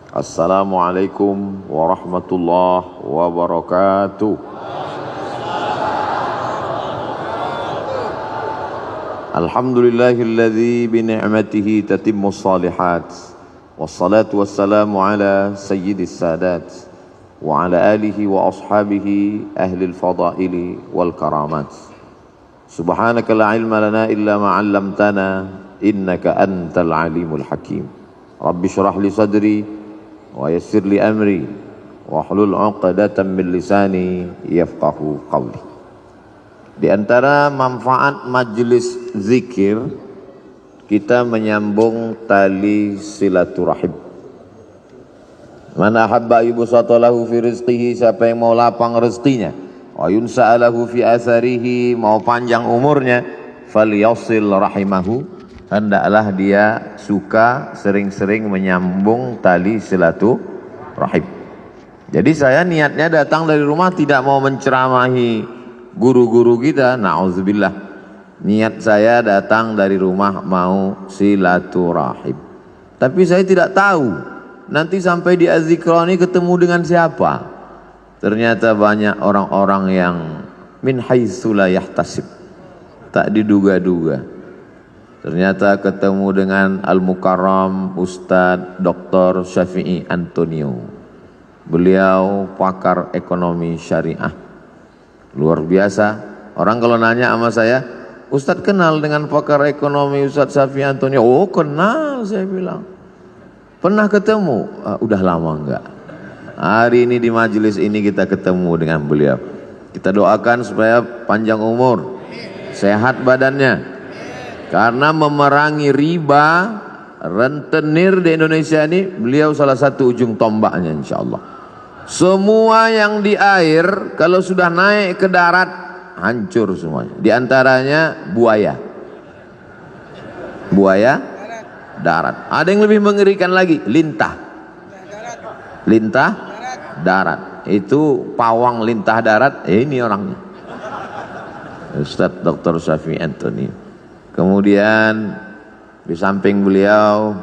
Assalamualaikum warahmatullahi wabarakatuh. Alhamdulillahilladzi bi ni'matihi tatimmus shalihat. Wassalatu wassalamu ala sayyidis sadat wa ala alihi wa ashabihi ahlil fadaili wal karamat. Subhanaka la ilma lana illa ma 'allamtana innaka antal alimul hakim. Rabbi shrah li sadri wa yassir li amri wahlul 'uqdatam min lisani yafqahu qawli. Di antara manfaat majlis zikir, kita menyambung tali silaturahim. Man ahabba yubsata lahu fi rizqihi, siapa yang mau lapang rezekinya, wa yunsa'alahu fi atharihi, mau panjang umurnya, falyasil rahimahu, hendaklah dia suka sering-sering menyambung tali silaturahim. Jadi saya niatnya datang dari rumah tidak mau menceramahi guru-guru kita, na'udzubillah. Niat saya datang dari rumah mau silaturahim. Tapi saya tidak tahu nanti sampai di Az-Zikra ini ketemu dengan siapa. Ternyata banyak orang-orang yang min haitsu la yahtasib, tak diduga-duga. Ternyata ketemu dengan Al-Mukarram Ustadz Dr. Syafi'i Antonio. Beliau pakar ekonomi syariah. Luar biasa. Orang kalau nanya sama saya, Ustadz kenal dengan pakar ekonomi Ustadz Syafi'i Antonio? Oh kenal, saya bilang. Pernah ketemu? Udah lama enggak. Hari ini di majelis ini kita ketemu dengan beliau. Kita doakan supaya panjang umur, sehat badannya. Karena memerangi riba, rentenir di Indonesia ini, beliau salah satu ujung tombaknya insyaallah. Semua yang di air kalau sudah naik ke darat hancur semuanya. Di antaranya buaya. Buaya darat. Ada yang lebih mengerikan lagi, lintah. Lintah darat. Itu pawang lintah darat, ini orangnya. Ustadz Dr. Syafi'i Antonio. Kemudian di samping beliau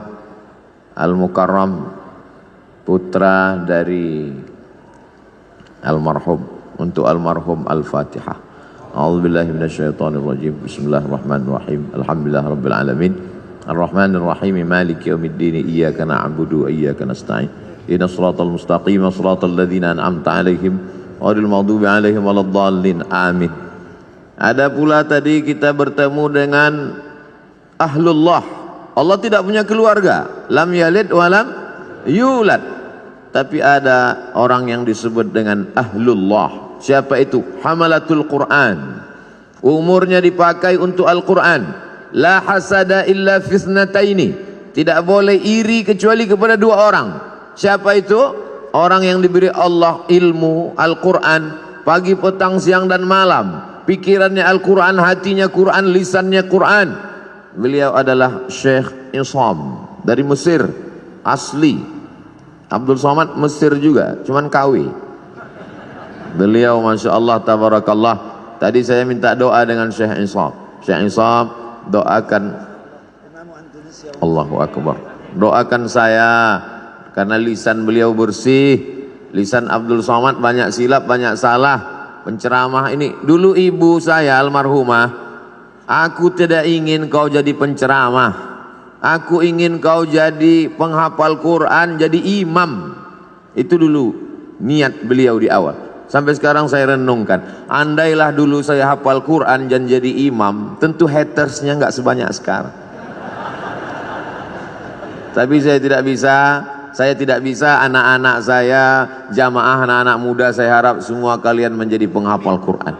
Al-Mukarram, putra dari almarhum, untuk almarhum Al-Fatihah. A'udzubillahi minasyaitonirrajim. Bismillahirrahmanirrahim. Alhamdulillahirabbil alamin. Arrahmanir rahim. Maliki yaumiddin. Iyyaka na'budu wa iyyaka nasta'in. Ihdinas siratal mustaqim, siratal ladzina an'amta 'alaihim ghairil maghdubi 'alaihim waladdallin. Amin. Ada pula tadi kita bertemu dengan ahlullah. Allah tidak punya keluarga, lam yalid wa lam yulad. Tapi ada orang yang disebut dengan ahlullah. Siapa itu? Hamalatul Quran. Umurnya dipakai untuk Al-Quran. La hasada illa fisnataini. Tidak boleh iri kecuali kepada dua orang. Siapa itu? Orang yang diberi Allah ilmu Al-Quran pagi, petang, siang dan malam. Pikirannya Al-Quran, hatinya Quran, lisannya Quran. Beliau adalah Syekh Isam dari Mesir asli. Abdul Somad Mesir juga, cuman KW. Beliau Masya Allah tabarakallah. Tadi saya minta doa dengan Syekh Isam. Syekh Isam, doakan Allahu Akbar. Doakan saya karena lisan beliau bersih. Lisan Abdul Somad banyak silap, banyak salah. Penceramah ini, dulu ibu saya almarhumah, aku tidak ingin kau jadi penceramah, aku ingin kau jadi penghafal Quran, jadi imam. Itu dulu niat beliau di awal. Sampai sekarang saya renungkan, andailah dulu saya hafal Quran dan jadi imam, tentu hatersnya nggak sebanyak sekarang. Tapi saya tidak bisa. Saya tidak bisa, anak-anak saya, jamaah anak-anak muda, saya harap semua kalian menjadi penghafal Quran.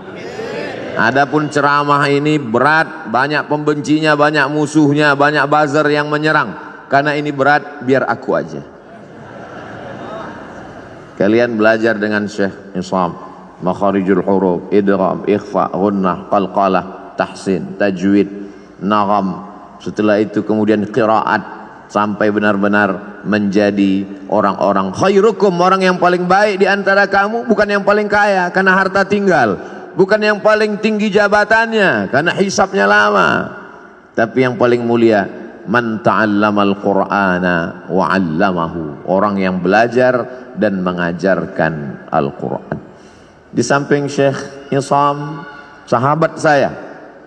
Adapun ceramah ini berat, banyak pembencinya, banyak musuhnya, banyak buzzer yang menyerang. Karena ini berat, biar aku aja. Kalian belajar dengan Syekh Isam, makharijul huruf, idgham, ikhfa, ghunnah, qalqalah, tahsin, tajwid, nagham. Setelah itu kemudian qiraat, sampai benar-benar menjadi orang-orang khairukum, orang yang paling baik di antara kamu, bukan yang paling kaya karena harta tinggal, bukan yang paling tinggi jabatannya karena hisabnya lama, tapi yang paling mulia man ta'allamal Qur'ana wa 'allamahu, orang yang belajar dan mengajarkan Al-Qur'an. Di samping Syekh Isam, sahabat saya,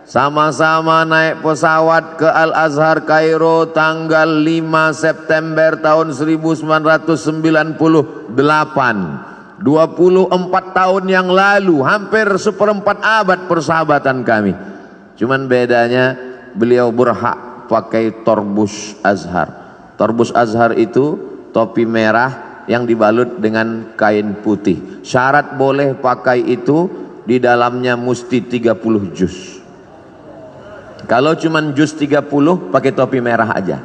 sama-sama naik pesawat ke Al-Azhar Kairo tanggal 5 September tahun 1998. 24 tahun yang lalu, hampir seperempat abad persahabatan kami. Cuman bedanya beliau berhak pakai torbus Azhar. Torbus Azhar itu topi merah yang dibalut dengan kain putih. Syarat boleh pakai itu, di dalamnya mesti 30 juz. Kalau cuman juz 30, pakai topi merah aja.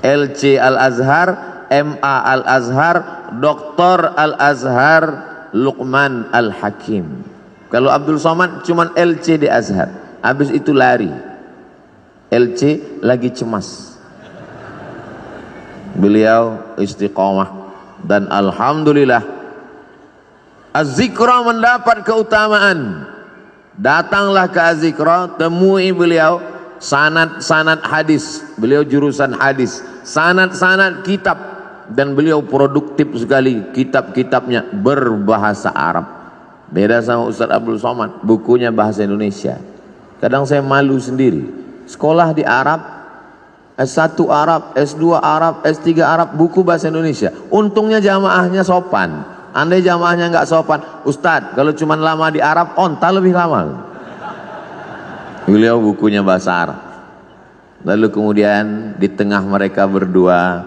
LC Al-Azhar, MA Al-Azhar, Doktor Al-Azhar, Luqman Al-Hakim. Kalau Abdul Somad cuman LC di Azhar, habis itu lari. LC lagi cemas. Beliau istiqomah dan alhamdulillah Az-Zikra mendapat keutamaan. Datanglah ke Az-Zikra, temui beliau, sanad-sanad hadis, beliau jurusan hadis, sanad-sanad kitab, dan beliau produktif sekali, kitab-kitabnya berbahasa Arab. Beda sama Ustaz Abdul Somad, bukunya bahasa Indonesia. Kadang saya malu sendiri, sekolah di Arab, S1 Arab, S2 Arab, S3 Arab, buku bahasa Indonesia. Untungnya jamaahnya sopan. Andai jamaahnya nggak sopan, Ustadz kalau cuma lama di Arab, onta lebih lama. Beliau bukunya bahasa Arab. Lalu kemudian di tengah mereka berdua,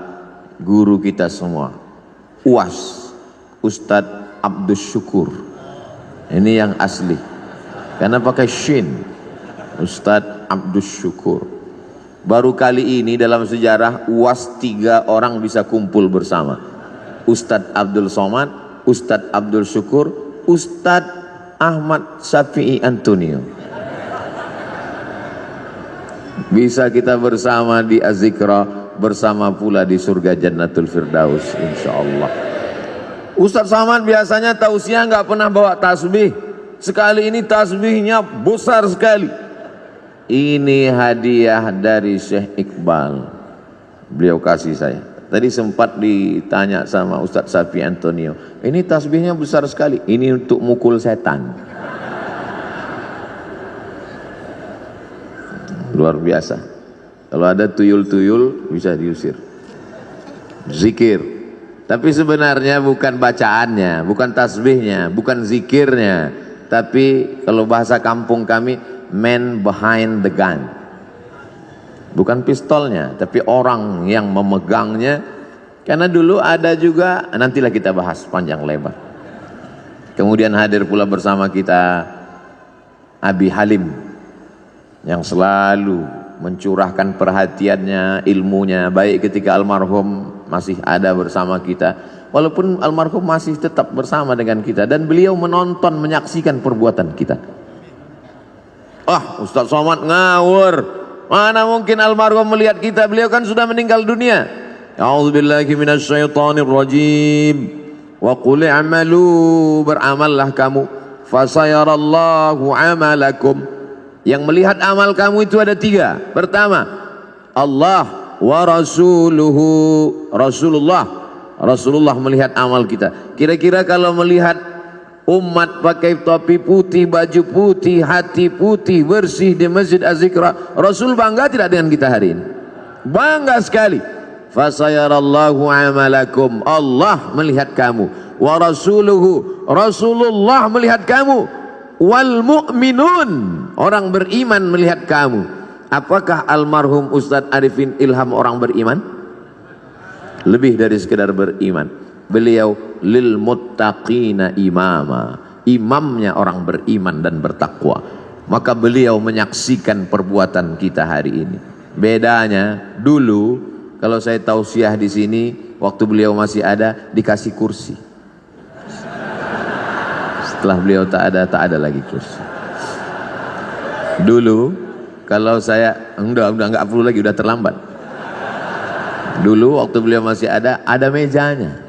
guru kita semua, UAS, Ustadz Abdus Syukur. Ini yang asli, karena pakai shin, Ustadz Abdus Syukur. Baru kali ini dalam sejarah UAS 3 orang bisa kumpul bersama. Ustadz Abdul Somad, Ustadz Abdul Syukur, Ustadz Ahmad Syafi'i Antonio. Bisa kita bersama di Az-Zikra, bersama pula di surga Jannatul Firdaus insyaallah. Ustadz Somad biasanya tausiah nggak pernah bawa tasbih. Sekali ini tasbihnya besar sekali. Ini hadiah dari Syekh Iqbal, beliau kasih saya. Tadi sempat ditanya sama Ustadz Syafi'i Antonio, ini tasbihnya besar sekali, ini untuk mukul setan. Luar biasa. Kalau ada tuyul-tuyul bisa diusir. Zikir. Tapi sebenarnya bukan bacaannya, bukan tasbihnya, bukan zikirnya. Tapi kalau bahasa kampung kami, man behind the gun. Bukan pistolnya, tapi orang yang memegangnya. Karena dulu ada juga, nantilah kita bahas panjang lebar. Kemudian hadir pula bersama kita Abi Halim, yang selalu mencurahkan perhatiannya, ilmunya, baik ketika almarhum masih ada bersama kita, walaupun almarhum masih tetap bersama dengan kita, dan beliau menonton, menyaksikan perbuatan kita. Ustadz Somad ngawur, mana mungkin almarhum melihat kita, beliau kan sudah meninggal dunia. A'udzubillahi minasyaitonir rajim. Wa qul i'malu, beramallah kamu, fasayarallahu amalakum. Yang melihat amal kamu itu ada 3. Pertama, Allah wa rasuluhu, Rasulullah melihat amal kita. Kira-kira kalau melihat umat pakai topi putih, baju putih, hati putih, bersih di Masjid Az-Zikra, Rasul bangga tidak dengan kita hari ini? Bangga sekali. Fasayarallahu amalakum, Allah melihat kamu, wa rasuluhu, Rasulullah melihat kamu, wal mu'minun, orang beriman melihat kamu. Apakah almarhum Ustadz Arifin Ilham orang beriman? Lebih dari sekedar beriman, beliau lil muttaqina imama, imamnya orang beriman dan bertakwa. Maka beliau menyaksikan perbuatan kita hari ini. Bedanya dulu, kalau saya tausiah di sini, waktu beliau masih ada, dikasih kursi. Setelah beliau tak ada lagi kursi. Dulu kalau saya udah nggak perlu lagi, udah terlambat. Dulu waktu beliau masih ada mejanya,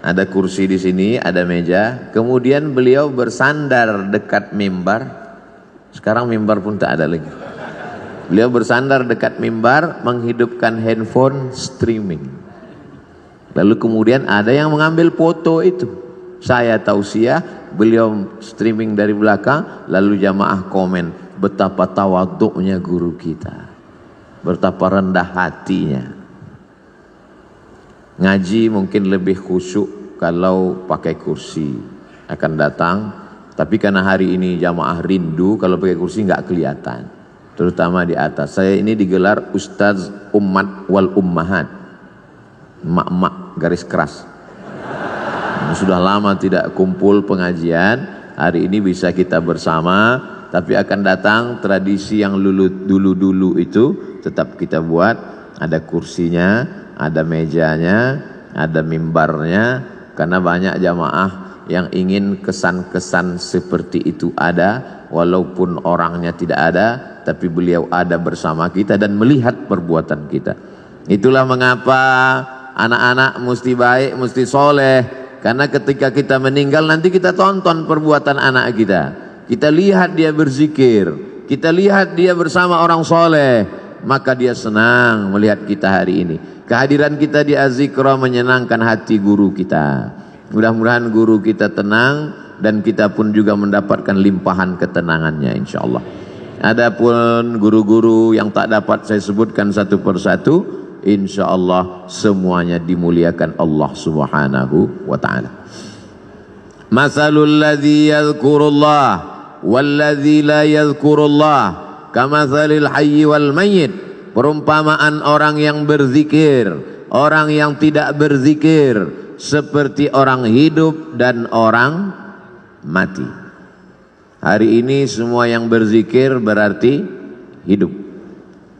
ada kursi di sini, ada meja. Kemudian beliau bersandar dekat mimbar, Sekarang mimbar pun tak ada lagi. Beliau bersandar dekat mimbar, menghidupkan handphone streaming. Lalu kemudian ada yang mengambil foto itu. Saya tausiah, beliau streaming dari belakang, lalu jamaah komen, betapa tawaduknya guru kita, betapa rendah hatinya. Ngaji mungkin lebih khusyuk kalau pakai kursi akan datang, tapi karena hari ini jamaah rindu, kalau pakai kursi nggak kelihatan, terutama di atas. Saya ini digelar Ustaz Ummat wal Ummahat, emak-emak garis keras. Sudah lama tidak kumpul pengajian, hari ini bisa kita bersama, tapi akan datang tradisi yang dulu-dulu itu tetap kita buat, ada kursinya, ada mejanya, ada mimbarnya, karena banyak jamaah yang ingin kesan-kesan seperti itu ada, walaupun orangnya tidak ada, tapi beliau ada bersama kita dan melihat perbuatan kita. Itulah mengapa anak-anak mesti baik, mesti soleh, karena ketika kita meninggal nanti kita tonton perbuatan anak kita. Kita lihat dia berzikir, kita lihat dia bersama orang soleh, maka dia senang melihat kita hari ini. Kehadiran kita di Az-Zikra menyenangkan hati guru kita. Mudah-mudahan guru kita tenang dan kita pun juga mendapatkan limpahan ketenangannya insyaallah. Adapun guru-guru yang tak dapat saya sebutkan satu persatu, insyaallah semuanya dimuliakan Allah Subhanahu wa taala. Masalul ladzi yadhkurullah wal ladzi la yadhkurullah kamatsalil hayy wal mayyit. Perumpamaan orang yang berzikir, orang yang tidak berzikir, seperti orang hidup dan orang mati. Hari ini semua yang berzikir berarti hidup.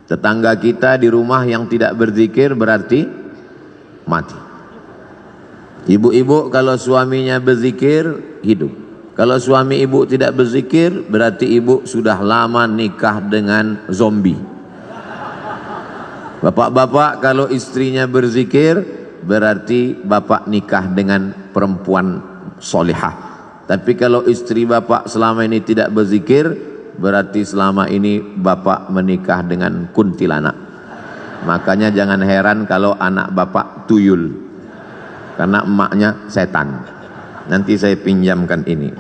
Tetangga kita di rumah yang tidak berzikir berarti mati. Ibu-ibu kalau suaminya berzikir hidup. Kalau suami ibu tidak berzikir berarti ibu sudah lama nikah dengan zombie. Bapak-bapak kalau istrinya berzikir berarti bapak nikah dengan perempuan solihah. Tapi kalau istri bapak selama ini tidak berzikir berarti selama ini bapak menikah dengan kuntilanak. Makanya jangan heran kalau anak bapak tuyul, karena emaknya setan. Nanti saya pinjamkan ini.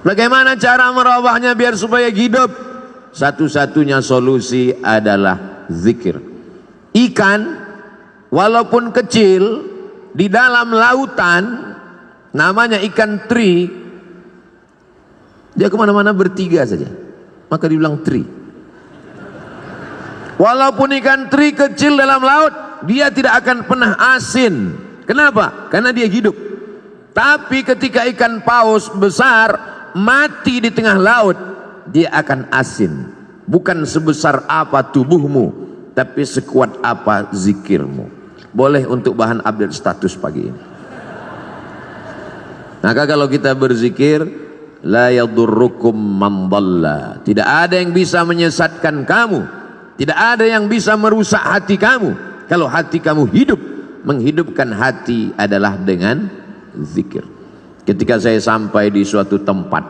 Bagaimana cara merubahnya biar supaya hidup? Satu-satunya solusi adalah zikir. Ikan walaupun kecil di dalam lautan, namanya ikan teri, dia kemana-mana bertiga saja, maka dibilang teri. Walaupun ikan teri kecil dalam laut, dia tidak akan pernah asin. Kenapa? Karena dia hidup. Tapi ketika ikan paus besar mati di tengah laut, dia akan asin. Bukan sebesar apa tubuhmu, tapi sekuat apa zikirmu. Boleh untuk bahan update status pagi ini. Maka kalau kita berzikir, la yadurrukum man dhalla. Tidak ada yang bisa menyesatkan kamu, tidak ada yang bisa merusak hati kamu. Kalau hati kamu hidup, menghidupkan hati adalah dengan zikir. Ketika saya sampai di suatu tempat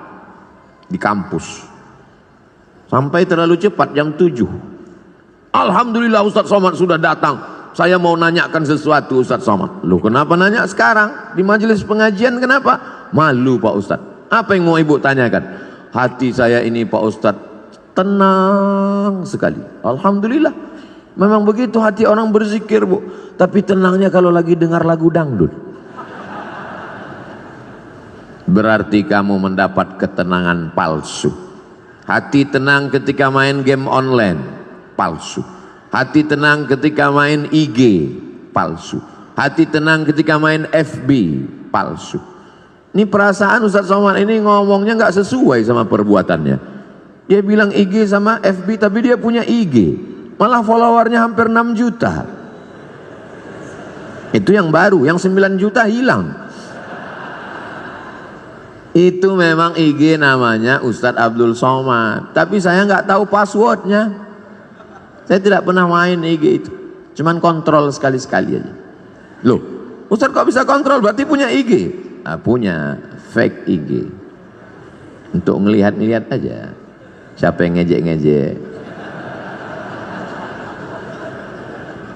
di kampus, sampai terlalu cepat jam 7. Alhamdulillah Ustaz Somad sudah datang. Saya mau nanyakan sesuatu Ustaz Somad. Loh, kenapa nanya sekarang? Di majelis pengajian kenapa? Malu Pak Ustaz. Apa yang mau ibu tanyakan? Hati saya ini Pak Ustaz tenang sekali. Alhamdulillah. Memang begitu hati orang berzikir, Bu. Tapi tenangnya kalau lagi dengar lagu dangdut. Berarti kamu mendapat ketenangan palsu. Hati tenang ketika main game online, palsu. Hati tenang ketika main IG, palsu. Hati tenang ketika main FB, palsu. Ini perasaan Ustaz Somad ini ngomongnya nggak sesuai sama perbuatannya. Dia bilang IG sama FB, tapi dia punya IG, malah followernya hampir 6 juta. Itu yang baru, yang 9 juta hilang. Itu memang IG namanya Ustadz Abdul Somad, tapi saya nggak tahu passwordnya. Saya tidak pernah main IG itu, cuman kontrol sekali-sekali aja. Loh, Ustadz kok bisa kontrol? Berarti punya IG? Punya fake IG. Untuk ngelihat-ngelihat aja. Siapa yang ngejek-ngejek?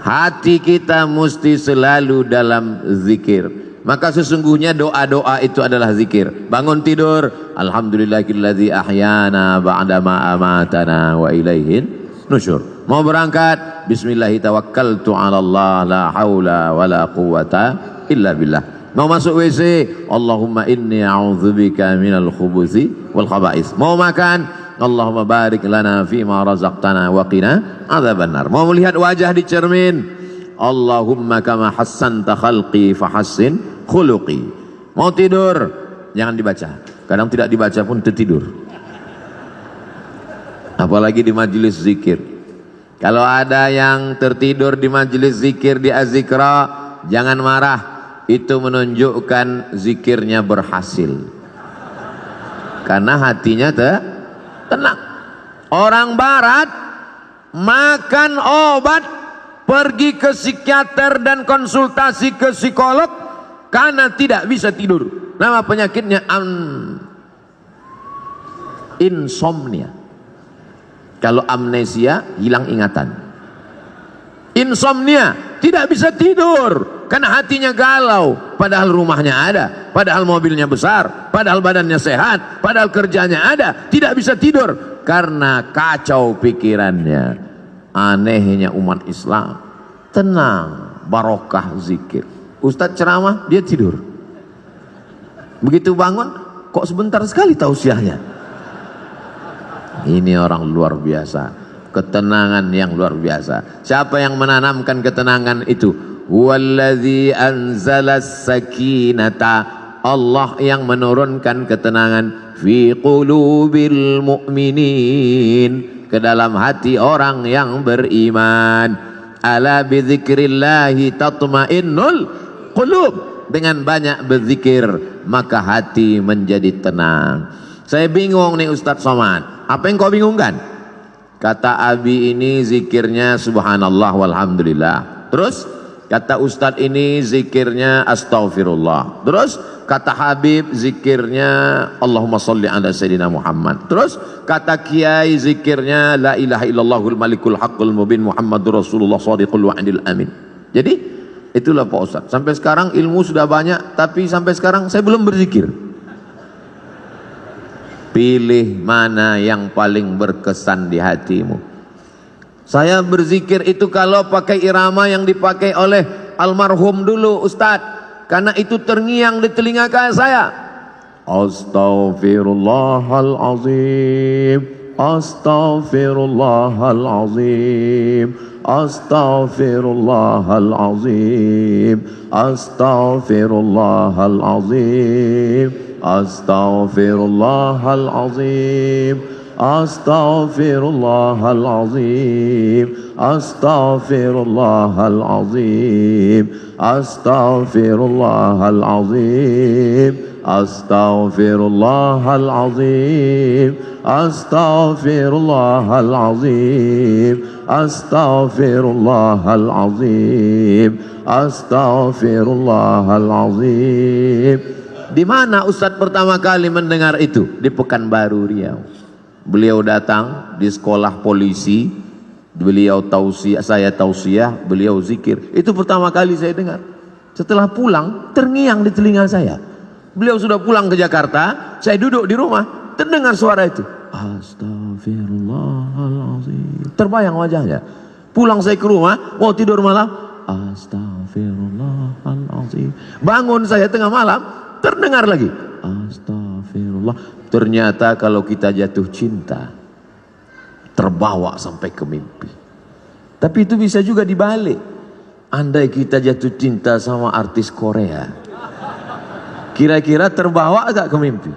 Hati kita mesti selalu dalam zikir. Maka sesungguhnya doa-doa itu adalah zikir. Bangun tidur, alhamdulillahilladzi ahyana ba'dama amatana wa ilaihin nusyur. Mau berangkat, bismillahi tawakkaltu 'ala Allah la haula wala quwata illa billah. Mau masuk WC, Allahumma inni a'udzubika minal khubuthi wal khaba'is. Mau makan, Allahumma barik lana fima razaqtana wa qina adzabannar. Mau melihat wajah di cermin, Allahumma kama hassanta khalqi fahassin khuluqi. Mau tidur, jangan dibaca. Kadang tidak dibaca pun tertidur. Apalagi di majelis zikir. Kalau ada yang tertidur di majelis zikir di azikra, jangan marah. Itu menunjukkan zikirnya berhasil. Karena hatinya tenang. Orang barat makan obat, pergi ke psikiater dan konsultasi ke psikolog karena tidak bisa tidur. Nama penyakitnya insomnia. Kalau amnesia, hilang ingatan. Insomnia, tidak bisa tidur karena hatinya galau, padahal rumahnya ada, padahal mobilnya besar, padahal badannya sehat, padahal kerjanya ada, tidak bisa tidur karena kacau pikirannya. Anehnya umat Islam, tenang, barokah zikir. Ustadz ceramah, dia tidur. Begitu bangun, kok sebentar sekali tausiahnya. Ini orang luar biasa, ketenangan yang luar biasa. Siapa yang menanamkan ketenangan itu? Huwallazi anzalas sakinata, Allah yang menurunkan ketenangan fi qulubil mu'minin, ke dalam hati orang yang beriman. Ala bidzikrillahi tatmainnul qulub, dengan banyak berzikir maka hati menjadi tenang. Saya bingung nih Ustadz Somad, apa yang kau bingungkan? Kata Abi ini zikirnya subhanallah walhamdulillah. Terus kata Ustadz ini zikirnya astaghfirullah. Terus kata Habib zikirnya Allahumma sholli ala sayyidina Muhammad. Terus kata Kiai zikirnya la ilaha illallahul malikul haqqul mubin Muhammadur Rasulullah shadiqul wa'dil amin. Jadi itulah Pak Ustadz. Sampai sekarang ilmu sudah banyak, tapi sampai sekarang saya belum berzikir. Pilih mana yang paling berkesan di hatimu. Saya berzikir itu kalau pakai irama yang dipakai oleh almarhum dulu Ustadz, karena itu terngiang di telinga saya. Astaghfirullahalazim, astaghfirullahalazim, astaghfirullahalazim, astaghfirullahalazim, astaghfirullahalazim, astaghfirullahalazim, astaghfirullahalazim, astaghfirullahalazim, astaghfirullahalazim, astaghfirullahalazim, astaghfirullahalazim, astaghfirullahalazim. Di mana Ustadz pertama kali mendengar itu? Di Pekanbaru Riau. Beliau datang di sekolah polisi, beliau tausiah, saya tausiah, beliau zikir. Itu pertama kali saya dengar. Setelah pulang, terngiang di telinga saya. Beliau sudah pulang ke Jakarta, saya duduk di rumah, terdengar suara itu. Astaghfirullahaladzim. Terbayang wajahnya. Pulang saya ke rumah, mau tidur malam, astaghfirullahaladzim. Bangun saya tengah malam, terdengar lagi, astagfirullah. Ternyata kalau kita jatuh cinta, terbawa sampai ke mimpi. Tapi itu bisa juga dibalik. Andai kita jatuh cinta sama artis Korea, kira-kira terbawa agak ke mimpi?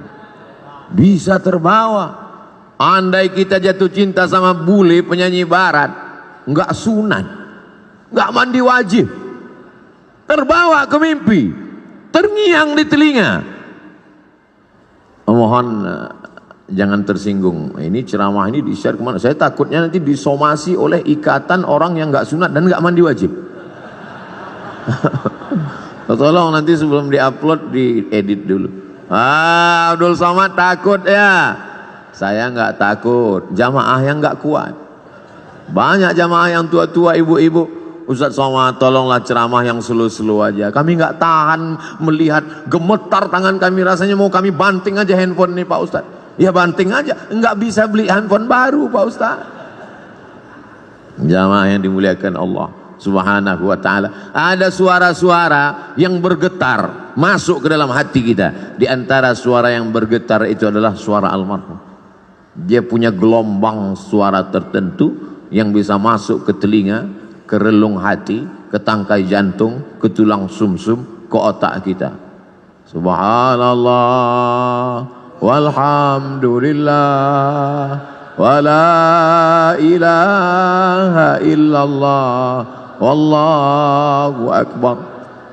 Bisa terbawa. Andai kita jatuh cinta sama bule penyanyi barat, nggak sunat, nggak mandi wajib, terbawa ke mimpi, terngiang di telinga. Mohon jangan tersinggung. Ini ceramah ini di-share kemana? Saya takutnya nanti disomasi oleh ikatan orang yang nggak sunat dan nggak mandi wajib. Tolong nanti sebelum diupload diedit dulu. Abdul Somad takut ya. Saya nggak takut, jamaah yang nggak kuat. Banyak jamaah yang tua-tua, ibu-ibu, Ustaz Somad tolonglah ceramah yang slow-slow aja. Kami nggak tahan melihat, gemetar tangan kami, rasanya mau kami banting aja handphone nih Pak Ustaz. Ya banting aja, nggak bisa beli handphone baru Pak Ustaz. Jamaah yang dimuliakan Allah Subhanahu wa ta'ala, ada suara-suara yang bergetar masuk ke dalam hati kita. Di antara suara yang bergetar itu adalah suara almarhum. Dia punya gelombang suara tertentu yang bisa masuk ke telinga, ke relung hati, ke tangkai jantung, ke tulang sumsum, ke otak kita. Subhanallah walhamdulillah wa la ilaha illallah wallahu akbar.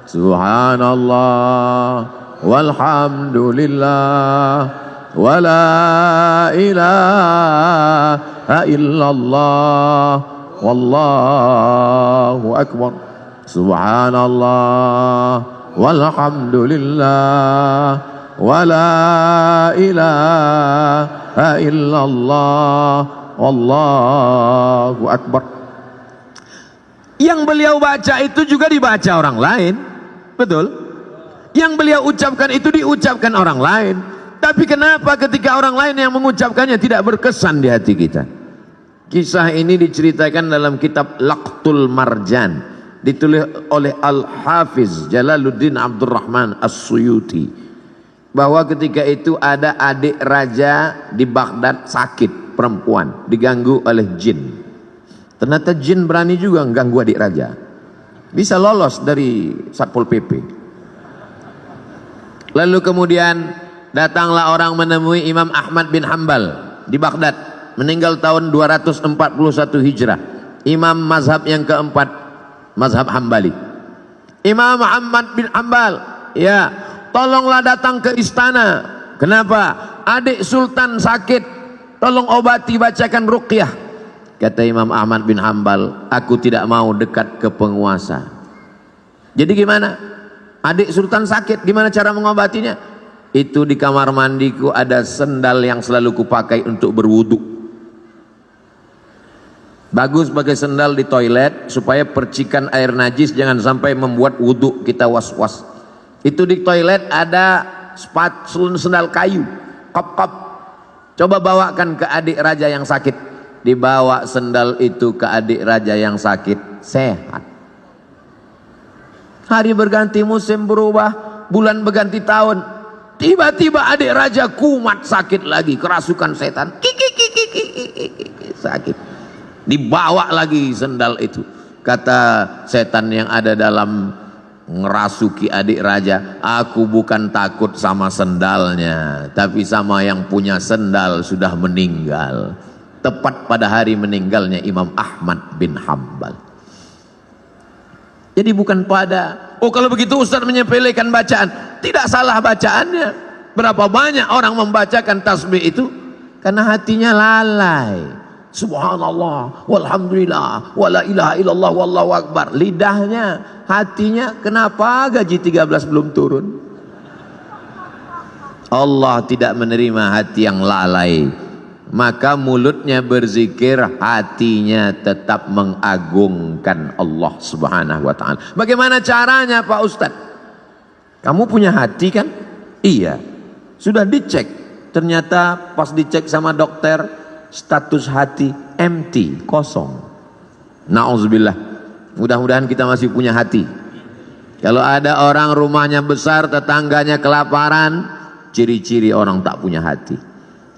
Subhanallah walhamdulillah wa la ilaha illallah wallahu akbar. Subhanallah walhamdulillah wa la ilaha illallah wallahu akbar. Yang beliau baca itu juga dibaca orang lain, betul? Yang beliau ucapkan itu diucapkan orang lain. Tapi kenapa ketika orang lain yang mengucapkannya tidak berkesan di hati kita? Kisah ini diceritakan dalam kitab Laqtul Marjan, ditulis oleh Al-Hafiz Jalaluddin Abdurrahman As-Suyuti, bahwa ketika itu ada adik raja di Baghdad sakit, perempuan, diganggu oleh jin. Ternyata jin berani juga mengganggu adik raja, bisa lolos dari Satpol PP. Lalu kemudian datanglah orang menemui Imam Ahmad bin Hanbal di Baghdad, meninggal tahun 241 Hijrah, imam mazhab yang keempat, mazhab Hambali. Imam Ahmad bin Hanbal, ya, tolonglah datang ke istana. Kenapa? Adik sultan sakit, tolong obati, bacakan ruqyah. Kata Imam Ahmad bin Hanbal, aku tidak mau dekat ke penguasa. Jadi gimana? Adik sultan sakit, gimana cara mengobatinya? Itu di kamar mandiku ada sendal yang selalu kupakai untuk berwudu. Bagus pakai sendal di toilet supaya percikan air najis jangan sampai membuat wudu kita was-was. Itu di toilet ada sendal kayu, kop-kop. Coba bawakan ke adik raja yang sakit. Dibawa sendal itu ke adik raja yang sakit, sehat. Hari berganti, musim berubah, bulan berganti tahun. Tiba-tiba adik raja kumat sakit lagi, kerasukan setan. Sakit. Dibawa lagi sendal itu. Kata setan yang ada dalam ngerasuki adik raja, aku bukan takut sama sendalnya, tapi sama yang punya sendal sudah meninggal. Tepat pada hari meninggalnya Imam Ahmad bin Hanbal. Jadi bukan pada, oh kalau begitu Ustaz menyepelekan bacaan. Tidak salah bacaannya. Berapa banyak orang membacakan tasbih itu karena hatinya lalai. Subhanallah walhamdulillah wa la ilaha illallah wallahu akbar. Lidahnya, hatinya, kenapa gaji 13 belum turun? Allah tidak menerima hati yang lalai. Maka mulutnya berzikir, hatinya tetap mengagungkan Allah Subhanahu wa ta'ala. Bagaimana caranya Pak Ustadz? Kamu punya hati kan? Iya. Sudah dicek. Ternyata pas dicek sama dokter, status hati empty, kosong. Na'udzubillah. Mudah-mudahan kita masih punya hati. Kalau ada orang rumahnya besar, tetangganya kelaparan, ciri-ciri orang tak punya hati.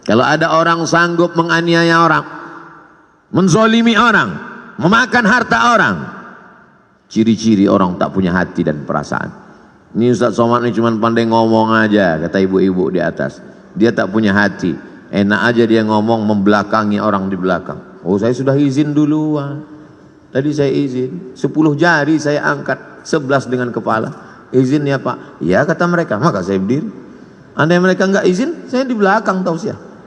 Kalau ada orang sanggup menganiaya orang, menzolimi orang, memakan harta orang, ciri-ciri orang tak punya hati dan perasaan. Ini Ustaz Somad ini cuma pandai ngomong aja, kata ibu-ibu di atas. Dia tak punya hati. Enak aja dia ngomong membelakangi orang di belakang. Oh, saya sudah izin duluan. Tadi saya izin, 10 jari saya angkat, 11 dengan kepala. Izin ya Pak? Ya kata mereka, maka saya berdiri. Andai mereka enggak izin, saya di belakang tausiah.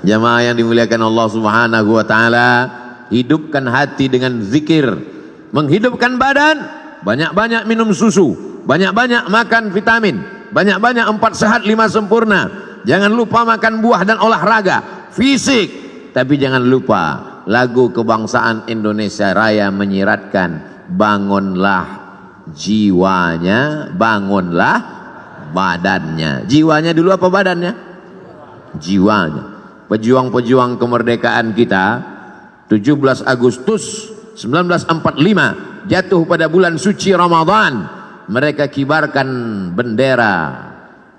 Jamaah yang dimuliakan Allah Subhanahu wa ta'ala, hidupkan hati dengan zikir. Menghidupkan badan, banyak-banyak minum susu. banyak-banyak makan vitamin, banyak-banyak 4 sehat 5 sempurna. Jangan lupa makan buah dan olahraga fisik. Tapi jangan lupa lagu kebangsaan Indonesia Raya menyiratkan, bangunlah jiwanya, bangunlah badannya. Jiwanya dulu apa badannya? Jiwanya. Pejuang-pejuang kemerdekaan kita 17 Agustus 1945 jatuh pada bulan suci Ramadan. Mereka kibarkan bendera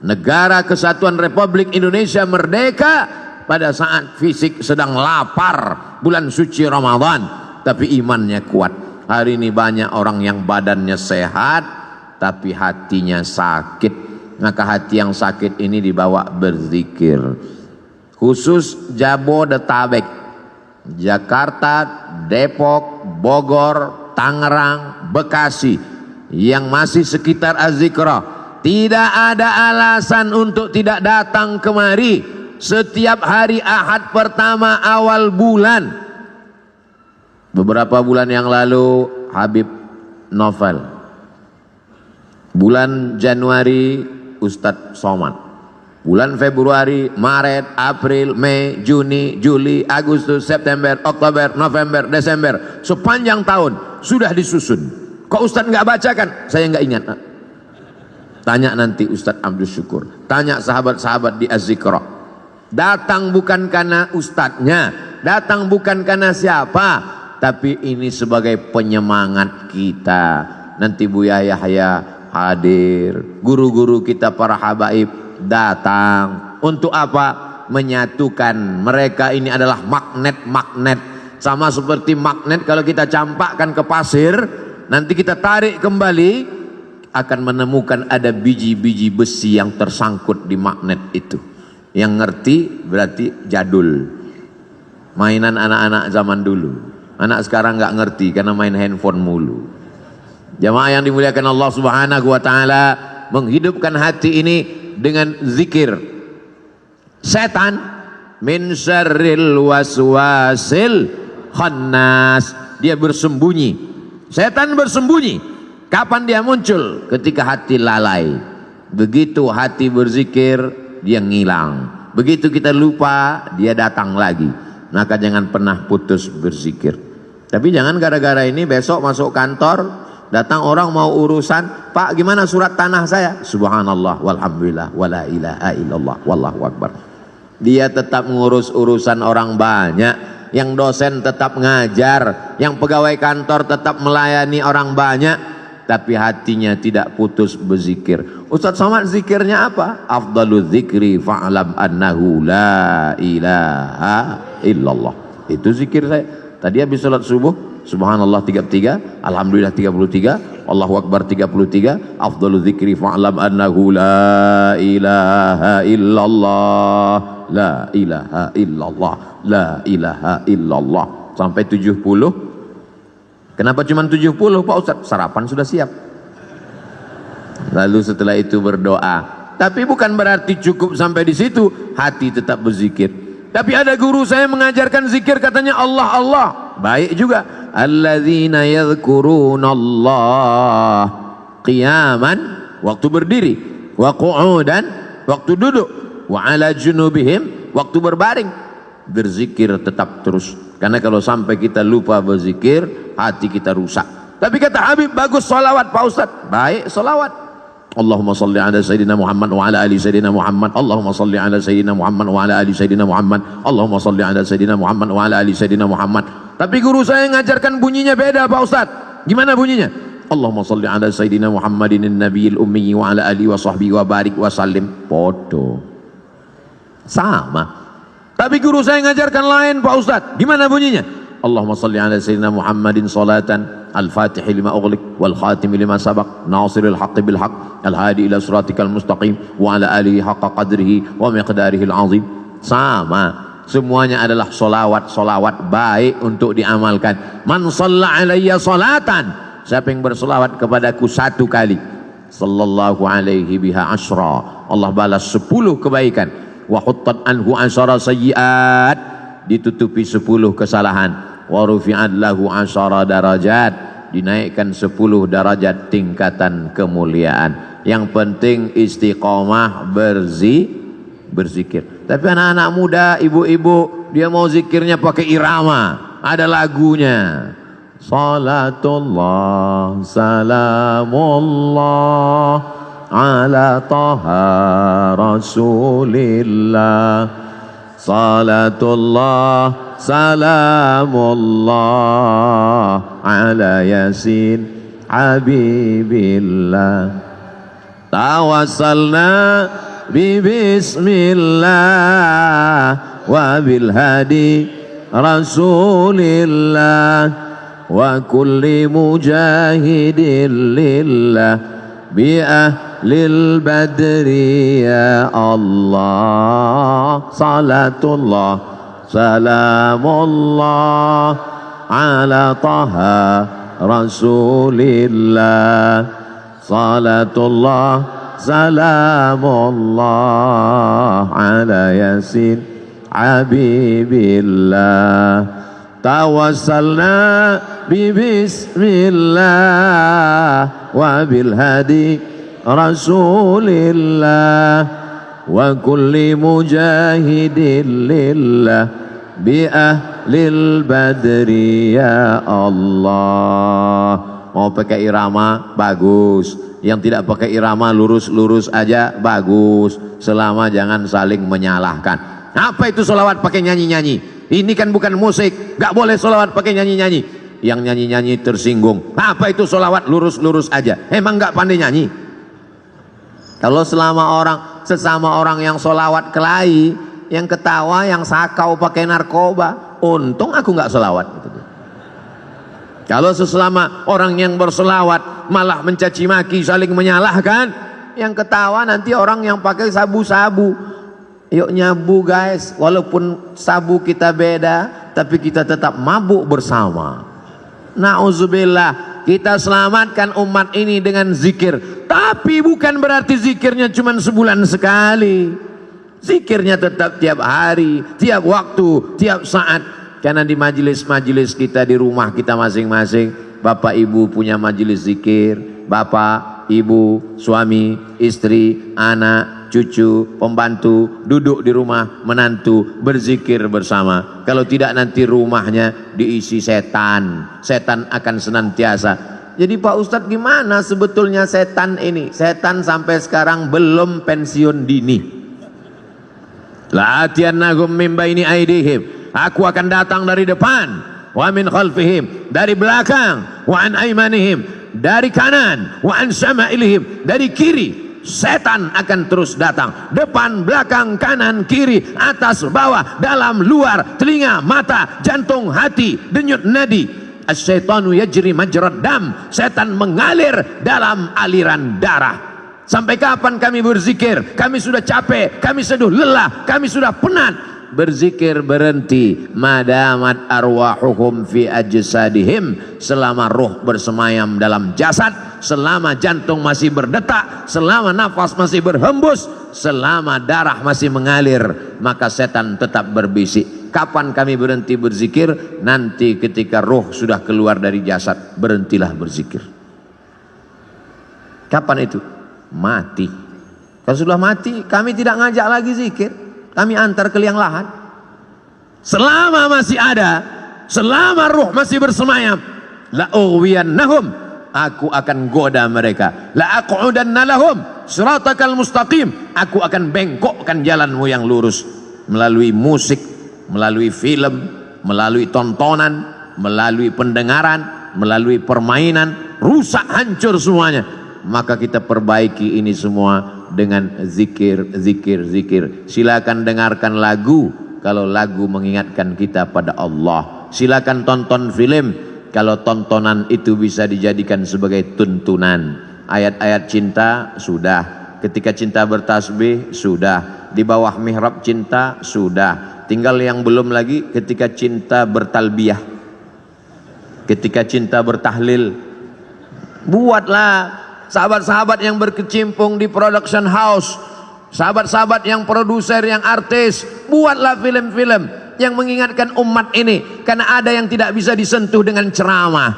Negara Kesatuan Republik Indonesia merdeka pada saat fisik sedang lapar bulan suci Ramadan, tapi imannya kuat. Hari ini banyak orang yang badannya sehat tapi hatinya sakit. Maka hati yang sakit ini dibawa berzikir. Khusus Jabodetabek, Jakarta, Depok, Bogor, Tangerang, Bekasi yang masih sekitar Az-Zikra, tidak ada alasan untuk tidak datang kemari setiap hari Ahad pertama awal bulan. Beberapa bulan yang lalu Habib Novel, bulan Januari Ustadz Somad, bulan Februari, Maret, April, Mei, Juni, Juli, Agustus, September, Oktober, November, Desember, sepanjang tahun sudah disusun. Kok Ustadz nggak bacakan? Saya nggak ingat. Tanya nanti Ustadz Abdul Syukur, tanya sahabat-sahabat di Az-Zikra. Datang bukan karena ustadznya, datang bukan karena siapa, tapi ini sebagai penyemangat kita. Nanti Buya Yahya hadir, guru-guru kita para habaib datang. Untuk apa? Menyatukan. Mereka ini adalah magnet-magnet. Sama seperti magnet kalau kita campakkan ke pasir, nanti kita tarik kembali, akan menemukan ada biji-biji besi yang tersangkut di magnet itu. Yang ngerti berarti jadul, mainan anak-anak zaman dulu. Anak sekarang nggak ngerti karena main handphone mulu. Jamaah yang dimuliakan Allah Subhanahu wa taala, menghidupkan hati ini dengan zikir. Setan min syarril waswasil khannas, dia bersembunyi. Setan bersembunyi. Kapan dia muncul? Ketika hati lalai. Begitu hati berzikir, dia ngilang. Begitu kita lupa, dia datang lagi. Maka jangan pernah putus berzikir. Tapi jangan gara-gara ini besok masuk kantor, datang orang mau urusan, Pak gimana surat tanah saya? Subhanallah walhamdulillah wala ilaha illallah wallahu akbar. Dia tetap mengurus urusan orang banyak. Yang dosen tetap ngajar, yang pegawai kantor tetap melayani orang banyak, tapi hatinya tidak putus berzikir. Ustadz Somad zikirnya apa? Afdalu dzikri fa'lam annahu la ilaha illallah. Itu zikir saya. Tadi habis salat subuh, subhanallah 33, alhamdulillah 33, Allahu akbar 33, afdalu dzikri fa'lam annahu la ilaha illallah, la ilaha illallah, la ilaha illallah, sampai 70. Kenapa cuma 70 Pak Ustadz? Sarapan sudah siap. Lalu setelah itu berdoa. Tapi bukan berarti cukup sampai di situ, hati tetap berzikir. Tapi ada guru saya mengajarkan zikir, katanya Allah Allah. Baik juga. Alladzina yadhkurunallah qiyaman, waktu berdiri, wa qu'udan, waktu duduk, wa ala junubihim, waktu berbaring. Berzikir tetap terus. Karena kalau sampai kita lupa berzikir, hati kita rusak. Tapi kata Habib, bagus solawat Pak Ustadz. Baik solawat. Allahumma salli ala Sayyidina Muhammad wa ala ali Sayyidina Muhammad. Allahumma salli ala Sayyidina Muhammad wa ala ali Sayyidina Muhammad. Allahumma salli ala Sayyidina Muhammad wa ala ali Sayyidina Muhammad. Tapi guru saya ngajarkan bunyinya beda Pak Ustadz. Gimana bunyinya? Allahumma salli ala Sayyidina Muhammadin nabiyil ummi wa ala ali wa sahbihi wa barik wa sallim. Podo. Sama. Tapi guru saya ngajarkan lain Pak Ustadz. Gimana bunyinya? Allahumma salli ala Sayyidina Muhammadin salatan al-fatihi lima ughliq wal khatimi lima sabaq nasiril haqqi bil haqq al-hadi ila siratikal mustaqim wa ala alihi haqqa qadrihi wa miqdarihi al-azim. Sama. Semuanya adalah solawat baik untuk diamalkan. Man shalla alayya salatan, siapa yang bersolawat kepadaku 1 kali, sallallahu alaihi biha asyra, Allah balas 10 kebaikan. Wa huttat anhu asyara sayyiat, ditutupi 10 kesalahan. Wa rufi'at lahu asyara darajat, dinaikkan 10 derajat tingkatan kemuliaan. Yang penting istiqomah berzikir. Tapi anak-anak muda, ibu-ibu, dia mau zikirnya pakai irama, ada lagunya. Salatullah salamullah ala taha rasulillah. Salatullah salamullah ala yasin habibillah. Tawassalna bi bismillah wa bil hadi rasulillah wa kulli mujahidin lillah bi ahlil badri ya Allah. Salatullah salamullah ala taha rasulillah. Salatullah salamullah ala yasin habibillah. Tawassalna bi bismillah wa bil hadi rasulillah wa kulli mujahidin lillah bi ahlil badri ya Allah. Mau pakai irama bagus, yang tidak pakai irama lurus-lurus aja bagus, selama jangan saling menyalahkan. Apa itu sholawat pakai nyanyi-nyanyi? Ini kan bukan musik, gak boleh sholawat pakai nyanyi-nyanyi. Yang nyanyi-nyanyi tersinggung. Apa itu sholawat lurus-lurus aja? Emang gak pandai nyanyi? Kalau sesama orang yang sholawat kelahi, yang ketawa, yang sakau pakai narkoba, untung aku gak sholawat. Kalau sesama orang yang berselawat malah mencaci maki, saling menyalahkan, yang ketawa nanti orang yang pakai sabu-sabu. Yuk nyabu guys, walaupun sabu kita beda, tapi kita tetap mabuk bersama. Na'udzubillah, kita selamatkan umat ini dengan zikir. Tapi bukan berarti zikirnya cuma sebulan sekali. Zikirnya tetap tiap hari, tiap waktu, tiap saat. Karena di majelis-majelis kita, di rumah kita masing-masing, bapak ibu punya majelis zikir. Bapak, ibu, suami, istri, anak, cucu, pembantu, duduk di rumah, menantu, berzikir bersama. Kalau tidak nanti rumahnya diisi setan. Setan akan senantiasa. Jadi Pak Ustadz, gimana sebetulnya setan ini? Setan sampai sekarang belum pensiun dini. La'atiyannahum min baini aidihim. Aku akan datang dari depan, wa min khalfihim, dari belakang, wa an aimanihim, dari kanan, wa an syama'ilihim, dari kiri. Setan akan terus datang, depan, belakang, kanan, kiri, atas, bawah, dalam, luar, telinga, mata, jantung, hati, denyut nadi. Asy-syaitanu yajri majrad dam. Setan mengalir dalam aliran darah. Sampai kapan kami berzikir? Kami sudah capek, kami sudah lelah, kami sudah penat. Berzikir berhenti madamat arwahuhum fi ajsadihim, selama ruh bersemayam dalam jasad, selama jantung masih berdetak, selama nafas masih berhembus, selama darah masih mengalir, maka setan tetap berbisik. Kapan kami berhenti berzikir? Nanti ketika ruh sudah keluar dari jasad, berhentilah berzikir. Kapan itu? Mati. Kalau sudah mati, kami tidak ngajak lagi zikir, kami antar ke liang lahat. Selama masih ada, selama ruh masih bersemayam, la ughwiyannahum, aku akan goda mereka. La aqudanna lahum siratakal mustaqim, aku akan bengkokkan jalanmu yang lurus. Melalui musik, melalui film, melalui tontonan, melalui pendengaran, melalui permainan, rusak hancur semuanya. Maka kita perbaiki ini semua dengan zikir, zikir, zikir. Silakan dengarkan lagu kalau lagu mengingatkan kita pada Allah. Silakan tonton film kalau tontonan itu bisa dijadikan sebagai tuntunan. Ayat-ayat cinta sudah, ketika cinta bertasbih sudah, di bawah mihrab cinta sudah. Tinggal yang belum lagi ketika cinta bertalbiyah, ketika cinta bertahlil. Buatlah sahabat-sahabat yang berkecimpung di production house, sahabat-sahabat yang produser, yang artis, buatlah film-film yang mengingatkan umat ini. Karena ada yang tidak bisa disentuh dengan ceramah,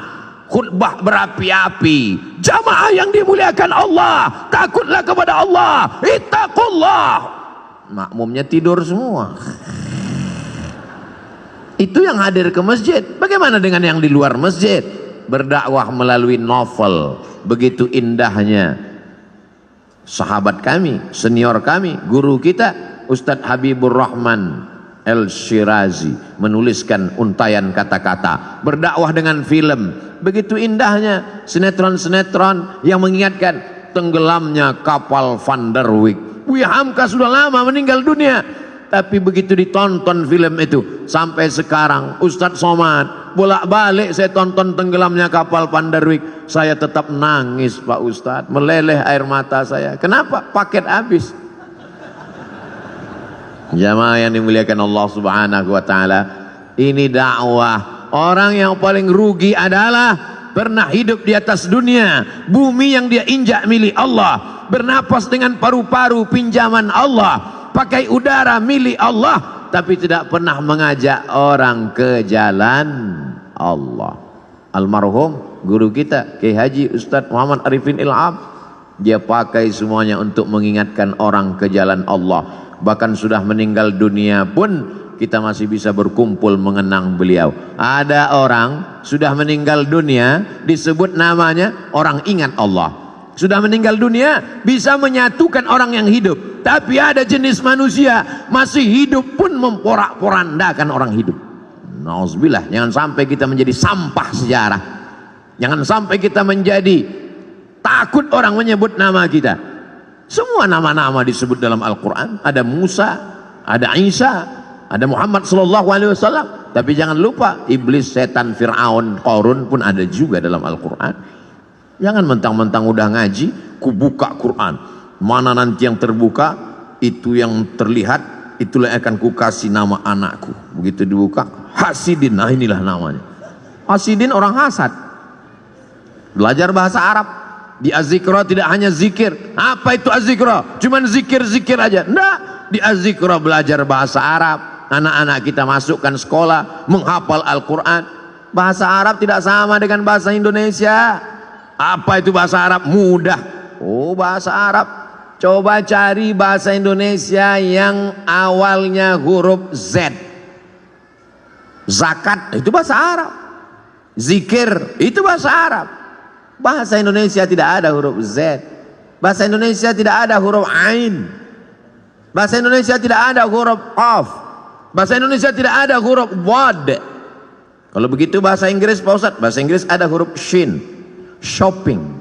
khutbah berapi-api. Jamaah yang dimuliakan Allah, takutlah kepada Allah, ittaqullah. Makmumnya tidur semua. Itu yang hadir ke masjid. Bagaimana dengan yang di luar masjid? Berdakwah melalui novel. Begitu indahnya sahabat kami, senior kami, guru kita Ustadz Habibur Rahman El-Shirazi menuliskan untayan kata-kata. Berdakwah dengan film. Begitu indahnya sinetron-sinetron yang mengingatkan tenggelamnya kapal Van der Wijk. Buya Hamka sudah lama meninggal dunia, tapi begitu ditonton film itu sampai sekarang Ustadz Somad bolak-balik saya tonton tenggelamnya kapal Van der Wijk, saya tetap nangis Pak Ustadz, meleleh air mata saya. Kenapa? Paket habis. Jamaah yang dimuliakan Allah Subhanahu wa taala, ini dakwah. Orang yang paling rugi adalah pernah hidup di atas dunia, bumi yang dia injak milik Allah, bernapas dengan paru-paru pinjaman Allah, pakai udara milik Allah, tapi tidak pernah mengajak orang ke jalan Allah. Almarhum guru kita Kiai Haji Ustadz Muhammad Arifin Ilham, dia pakai semuanya untuk mengingatkan orang ke jalan Allah. Bahkan sudah meninggal dunia pun kita masih bisa berkumpul mengenang beliau. Ada orang sudah meninggal dunia disebut namanya orang ingat Allah. Sudah meninggal dunia bisa menyatukan orang yang hidup. Tapi ada jenis manusia masih hidup pun memporak-porandakan orang hidup. Nauzubillah, jangan sampai kita menjadi sampah sejarah. Jangan sampai kita menjadi takut orang menyebut nama kita. Semua nama-nama disebut dalam Al-Quran. Ada Musa, ada Isa, ada Muhammad SAW. Tapi jangan lupa iblis, setan, Fir'aun, Qarun pun ada juga dalam Al-Quran. Jangan mentang-mentang udah ngaji, ku buka Quran. Mana nanti yang terbuka, itu yang terlihat, itulah yang akan ku kasih nama anakku. Begitu dibuka, Hasidin, nah inilah namanya. Hasidin orang hasad. Belajar bahasa Arab. Di Az-Zikra tidak hanya zikir. Apa itu Az-Zikra? Cuman zikir-zikir aja. Enggak. Di Az-Zikra belajar bahasa Arab. Anak-anak kita masukkan sekolah, menghafal Al-Quran. Bahasa Arab tidak sama dengan bahasa Indonesia. Apa itu bahasa Arab? Mudah. Oh, bahasa Arab. Coba cari bahasa Indonesia yang awalnya huruf Z. Zakat, itu bahasa Arab. Zikir, itu bahasa Arab. Bahasa Indonesia tidak ada huruf Z. Bahasa Indonesia tidak ada huruf Ain. Bahasa Indonesia tidak ada huruf Qaf. Bahasa Indonesia tidak ada huruf Wad. Kalau begitu bahasa Inggris Pak Ustadz, bahasa Inggris ada huruf Shin. Shopping.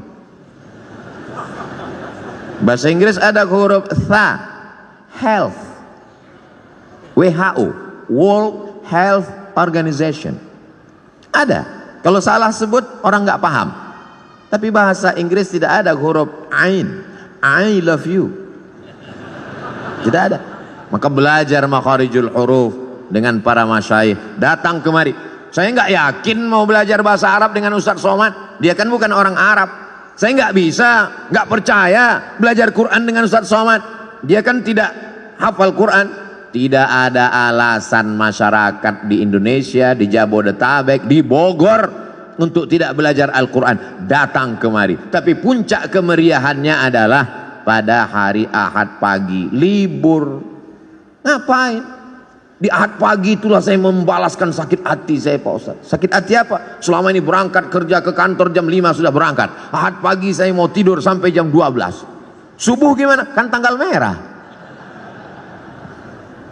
Bahasa Inggris ada huruf Tha. Health. WHO, World Health Organization. Ada. Kalau salah sebut orang nggak paham. Tapi bahasa Inggris tidak ada huruf Ain. I love you. Tidak ada. Maka belajar makharijul huruf dengan para masyayikh. Datang kemari. Saya nggak yakin mau belajar bahasa Arab dengan Ustadz Somad. Dia kan bukan orang Arab. Saya nggak bisa, nggak percaya belajar Quran dengan Ustadz Somad. Dia kan tidak hafal Quran. Tidak ada alasan masyarakat di Indonesia, di Jabodetabek, di Bogor untuk tidak belajar Al-Quran. Datang kemari. Tapi puncak kemeriahannya adalah pada hari Ahad pagi, libur. Ngapain? Di Ahad pagi itulah saya membalaskan sakit hati saya Pak Ustaz. Sakit hati apa? Selama ini berangkat kerja ke kantor jam 5 sudah berangkat. Ahad pagi saya mau tidur sampai jam 12. Subuh gimana? Kan tanggal merah.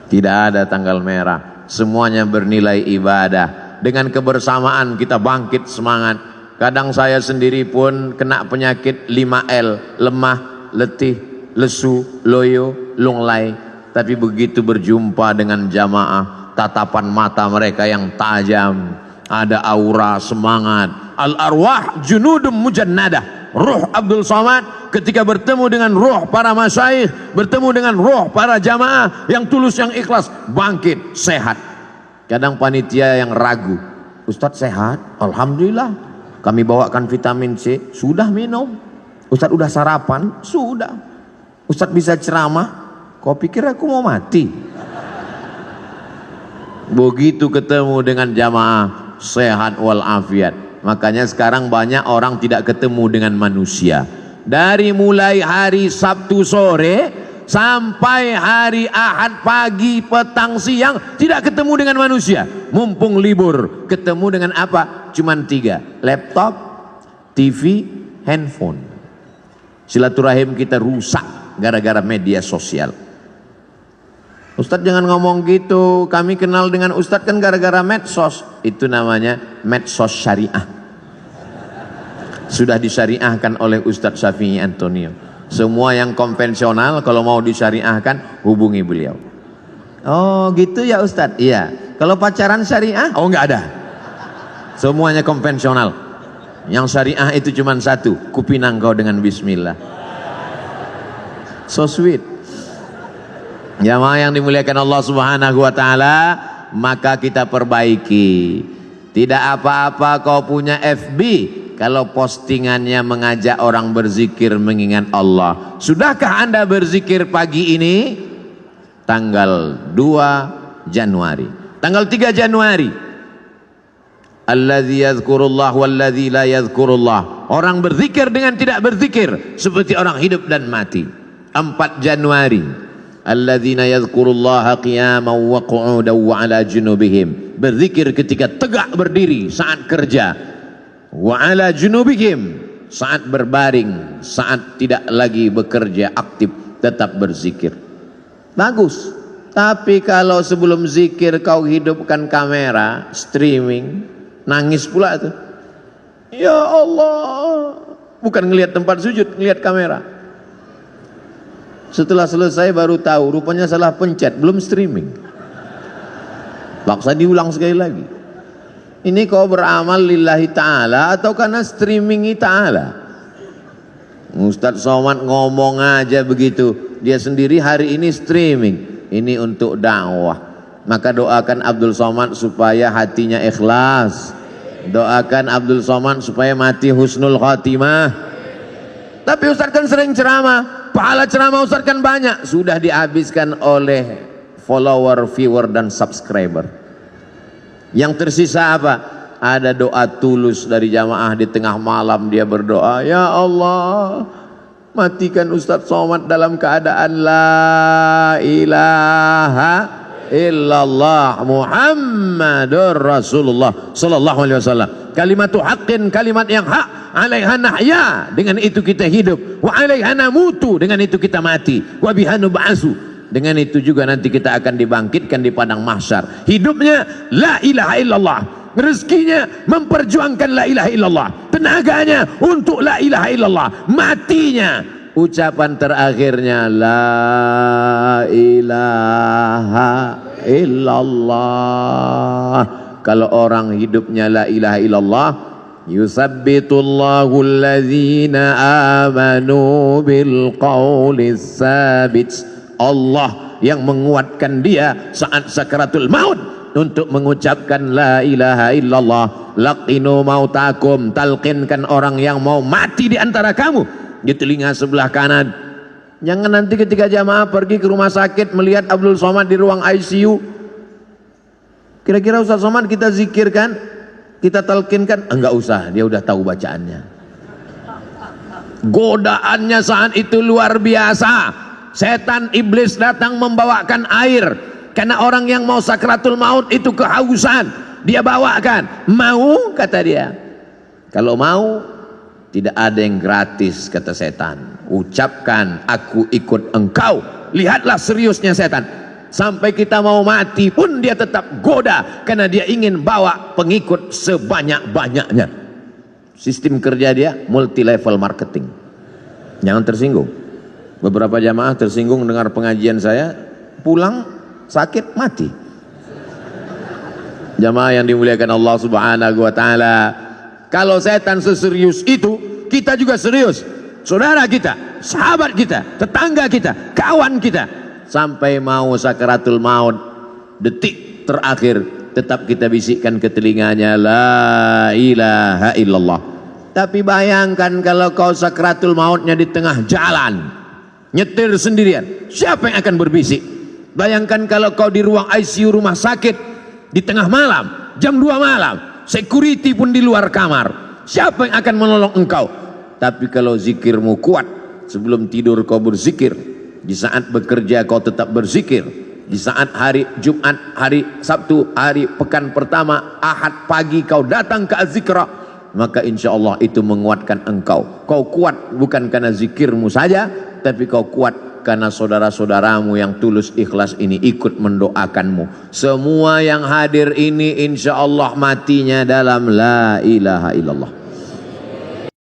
Tidak ada tanggal merah. Semuanya bernilai ibadah. Dengan kebersamaan kita bangkit semangat. Kadang saya sendiri pun kena penyakit 5L, lemah, letih, lesu, loyo, lunglai. Tapi begitu berjumpa dengan jamaah, tatapan mata mereka yang tajam, ada aura semangat. Al-arwah junudum mujannadah. Ruh Abdul Somad ketika bertemu dengan ruh para masyayikh, bertemu dengan ruh para jamaah yang tulus, yang ikhlas, bangkit, sehat. Kadang panitia yang ragu, Ustadz sehat? Alhamdulillah. Kami bawakan vitamin C, sudah minum. Ustadz udah sarapan? Sudah. Ustadz bisa ceramah? Kau pikir aku mau mati? Begitu ketemu dengan jamaah sehat walafiat, Makanya sekarang banyak orang tidak ketemu dengan manusia. Dari mulai hari Sabtu sore sampai hari Ahad pagi, petang, siang tidak ketemu dengan manusia. Mumpung libur, ketemu dengan apa? Cuman 3, laptop, TV, handphone. Silaturahim kita rusak gara-gara media sosial. Ustadz jangan ngomong gitu, kami kenal dengan Ustadz kan gara-gara medsos. Itu namanya medsos syariah. Sudah disyariahkan oleh Ustadz Syafi'i Antonio. Semua yang konvensional kalau mau disyariahkan hubungi beliau. Oh gitu ya Ustadz? Iya. Kalau pacaran syariah? Oh enggak ada. Semuanya konvensional. Yang syariah itu cuma 1, kupinang kau dengan bismillah. So sweet. Jamaah yang dimuliakan Allah Subhanahu wa taala, maka kita perbaiki. Tidak apa-apa kau punya FB kalau postingannya mengajak orang berzikir mengingat Allah. Sudahkah Anda berzikir pagi ini? Tanggal 2 Januari. Tanggal 3 Januari. Alladzi yadhkurullah walladzi la yadhkurullah. Orang berzikir dengan tidak berzikir seperti orang hidup dan mati. 4 Januari. Alladzina yadhkurullaha qiyaman wa qu'udan wa 'ala junubihim. Berzikir ketika tegak berdiri saat kerja. Wa 'ala junubihim, saat berbaring, saat tidak lagi bekerja aktif, tetap berzikir. Bagus. Tapi kalau sebelum zikir kau hidupkan kamera, streaming, nangis pula tuh. Ya Allah. Bukan ngelihat tempat sujud, ngelihat kamera. Setelah selesai baru tahu rupanya salah pencet, belum streaming. Paksa diulang sekali lagi. Ini kau beramal lillahi ta'ala atau karena streamingi ta'ala? Ustadz Somad ngomong aja begitu. Dia sendiri hari ini streaming. Ini untuk dakwah. Maka doakan Abdul Somad supaya hatinya ikhlas. Doakan Abdul Somad supaya mati husnul khatimah. Tapi Ustadz kan sering ceramah. Pahala ceramah Ustadz kan banyak. Sudah dihabiskan oleh follower, viewer, dan subscriber. Yang tersisa apa? Ada doa tulus dari jamaah di tengah malam dia berdoa, ya Allah, matikan Ustadz Somad dalam keadaan la ilaha illallah Muhammadur Rasulullah sallallahu alaihi wasallam. Kalimatu haqqin, kalimat yang hak, alaiha nahya, dengan itu kita hidup, wa alaiha namutu, dengan itu kita mati, wa biha nub'atsu, dengan itu juga nanti kita akan dibangkitkan di padang mahsyar. Hidupnya la ilaha illallah, rezekinya memperjuangkan la ilaha illallah, tenaganya untuk la ilaha illallah, matinya ucapan terakhirnya la ilaha illallah. Kalau orang hidupnya la ilaha illallah, yusabbitullahu alladzina amanu bil qawlis sabit. Allah yang menguatkan dia saat sakaratul maut untuk mengucapkan la ilaha illallah. Laqinu mautakum, talqinkan orang yang mau mati di antara kamu di telinga sebelah kanan. Jangan nanti ketika jamaah pergi ke rumah sakit melihat Abdul Somad di ruang ICU, kira-kira Ustaz Somad kita zikirkan, kita talqinkan? Enggak usah, dia udah tahu bacaannya. Godaannya saat itu luar biasa. Setan iblis datang membawakan air karena orang yang mau sakratul maut itu kehausan. Dia bawakan, mau, kata dia. Kalau mau, tidak ada yang gratis, kata setan. Ucapkan, aku ikut engkau. Lihatlah seriusnya setan. Sampai kita mau mati pun dia tetap goda karena dia ingin bawa pengikut sebanyak-banyaknya. Sistem kerja dia multi level marketing. Jangan tersinggung. Beberapa jamaah tersinggung dengar pengajian saya, pulang sakit mati. Jamaah yang dimuliakan Allah Subhanahu wa taala, kalau setan seserius itu, kita juga serius. Saudara kita, sahabat kita, tetangga kita, kawan kita, sampai mau sakaratul maut, detik terakhir tetap kita bisikkan ke telinganya la ilaha illallah. Tapi bayangkan kalau kau sakaratul mautnya di tengah jalan, nyetir sendirian, siapa yang akan berbisik? Bayangkan kalau kau di ruang ICU rumah sakit di tengah malam, jam 2 malam, security pun di luar kamar. Siapa yang akan menolong engkau? Tapi kalau zikirmu kuat, sebelum tidur kau berzikir, di saat bekerja kau tetap berzikir, di saat hari Jumat, hari Sabtu, hari pekan pertama, Ahad pagi kau datang ke az-zikra, maka insya Allah itu menguatkan engkau. Kau kuat bukan karena zikirmu saja, tapi kau kuat karena saudara-saudaramu yang tulus ikhlas ini ikut mendoakanmu. Semua yang hadir ini insya Allah matinya dalam la ilaha illallah.